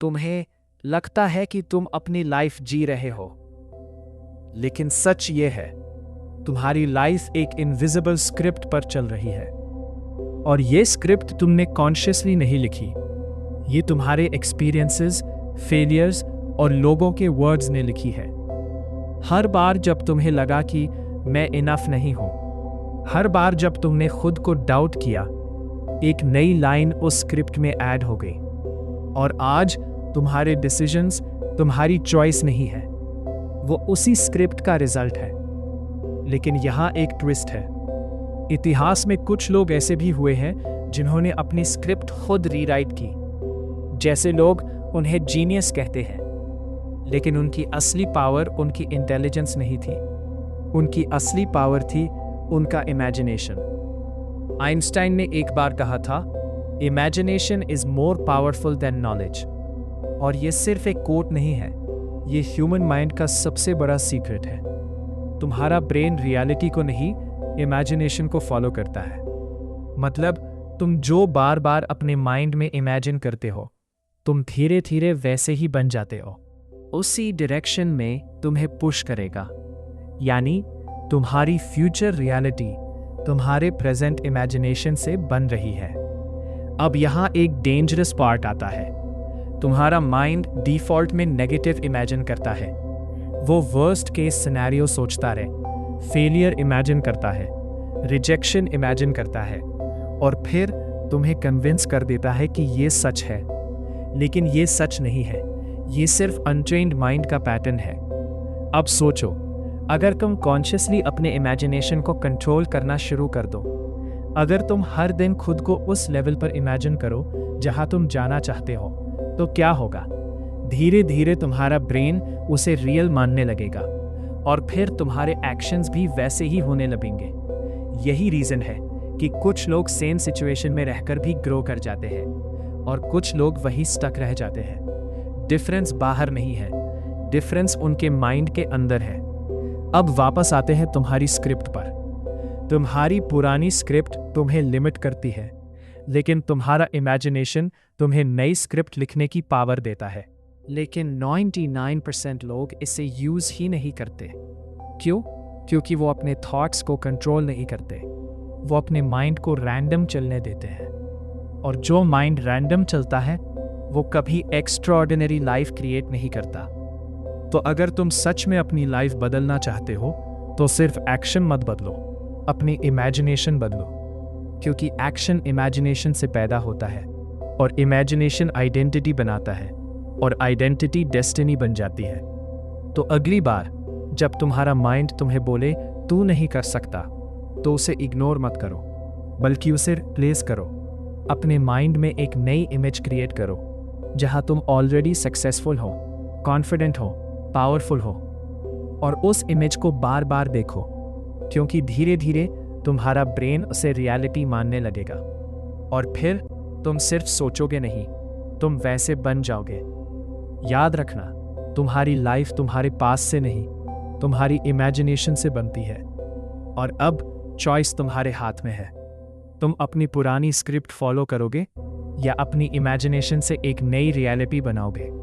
तुम्हें लगता है कि तुम अपनी लाइफ जी रहे हो, लेकिन सच ये है, तुम्हारी लाइफ एक इनविजिबल स्क्रिप्ट पर चल रही है। और ये स्क्रिप्ट तुमने कॉन्शियसली नहीं लिखी, ये तुम्हारे एक्सपीरियंसेस, फेलियर्स और लोगों के वर्ड्स ने लिखी है। हर बार जब तुम्हें लगा कि मैं इनफ नहीं हूं, हर बार जब तुमने खुद को डाउट किया, एक नई लाइन उस स्क्रिप्ट में ऐड हो गई। और आज तुम्हारे डिसीजंस तुम्हारी चॉइस नहीं है, वो उसी स्क्रिप्ट का रिजल्ट है। लेकिन यहां एक ट्विस्ट है। इतिहास में कुछ लोग ऐसे भी हुए हैं जिन्होंने अपनी स्क्रिप्ट खुद रीराइट की। जैसे लोग उन्हें जीनियस कहते हैं, लेकिन उनकी असली पावर उनकी इंटेलिजेंस नहीं थी, उनकी असली पावर थी उनका इमेजिनेशन। आइंस्टाइन ने एक बार कहा था, imagination is more powerful than knowledge. और ये सिर्फ एक कोट नहीं है, ये ह्यूमन माइंड का सबसे बड़ा सीक्रेट है। तुम्हारा ब्रेन रियलिटी को नहीं, इमेजिनेशन को फॉलो करता है। मतलब तुम जो बार बार अपने माइंड में इमेजिन करते हो, तुम धीरे धीरे वैसे ही बन जाते हो। उसी डायरेक्शन में तुम्हें पुश करेगा। यानी तुम्हारी फ्यूचर रियलिटी तुम्हारे प्रेजेंट इमेजिनेशन से बन रही है। अब यहां एक डेंजरस पार्ट आता है। तुम्हारा माइंड डिफॉल्ट में नेगेटिव इमेजिन करता है। वो वर्स्ट केस सिनेरियो सोचता रहे, फेलियर इमेजिन करता है, रिजेक्शन इमेजिन करता है, और फिर तुम्हें कन्विंस कर देता है कि ये सच है। लेकिन ये सच नहीं है, ये सिर्फ अनट्रेन्ड माइंड का पैटर्न है। अब सोचो, अगर तुम कॉन्शियसली अपने इमेजिनेशन को कंट्रोल करना शुरू कर दो, अगर तुम हर दिन खुद को उस लेवल पर इमेजिन करो जहां तुम जाना चाहते हो, तो क्या होगा? धीरे धीरे तुम्हारा ब्रेन उसे रियल मानने लगेगा, और फिर तुम्हारे एक्शंस भी वैसे ही होने लगेंगे। यही रीजन है कि कुछ लोग सेम सिचुएशन में रहकर भी ग्रो कर जाते हैं, और कुछ लोग वही स्टक रह जाते हैं। डिफरेंस बाहर नहीं है, डिफरेंस उनके माइंड के अंदर है। अब वापस आते हैं तुम्हारी स्क्रिप्ट पर। तुम्हारी पुरानी स्क्रिप्ट तुम्हें लिमिट करती है, लेकिन तुम्हारा इमेजिनेशन तुम्हें नई स्क्रिप्ट लिखने की पावर देता है। लेकिन 99% लोग इसे यूज ही नहीं करते। क्यों? क्योंकि वो अपने थॉट्स को कंट्रोल नहीं करते। वो अपने माइंड को रैंडम चलने देते हैं, और जो माइंड रैंडम चलता है वो कभी एक्स्ट्राऑर्डिनरी लाइफ क्रिएट नहीं करता। तो अगर तुम सच में अपनी लाइफ बदलना चाहते हो, तो सिर्फ एक्शन मत बदलो, अपनी इमेजिनेशन बदलो। क्योंकि एक्शन इमेजिनेशन से पैदा होता है, और इमेजिनेशन आइडेंटिटी बनाता है, और आइडेंटिटी डेस्टिनी बन जाती है। तो अगली बार जब तुम्हारा माइंड तुम्हें बोले तू नहीं कर सकता, तो उसे इग्नोर मत करो, बल्कि उसे रिप्लेस करो। अपने माइंड में एक नई इमेज क्रिएट करो जहां तुम ऑलरेडी सक्सेसफुल हो, कॉन्फिडेंट हो, पावरफुल हो, और उस इमेज को बार बार देखो, क्योंकि धीरे धीरे तुम्हारा ब्रेन उसे रियलिटी मानने लगेगा। और फिर तुम सिर्फ सोचोगे नहीं, तुम वैसे बन जाओगे। याद रखना, तुम्हारी लाइफ तुम्हारे पास से नहीं, तुम्हारी इमेजिनेशन से बनती है। और अब चॉइस तुम्हारे हाथ में है। तुम अपनी पुरानी स्क्रिप्ट फॉलो करोगे या अपनी इमेजिनेशन से एक नई रियलिटी बनाओगे।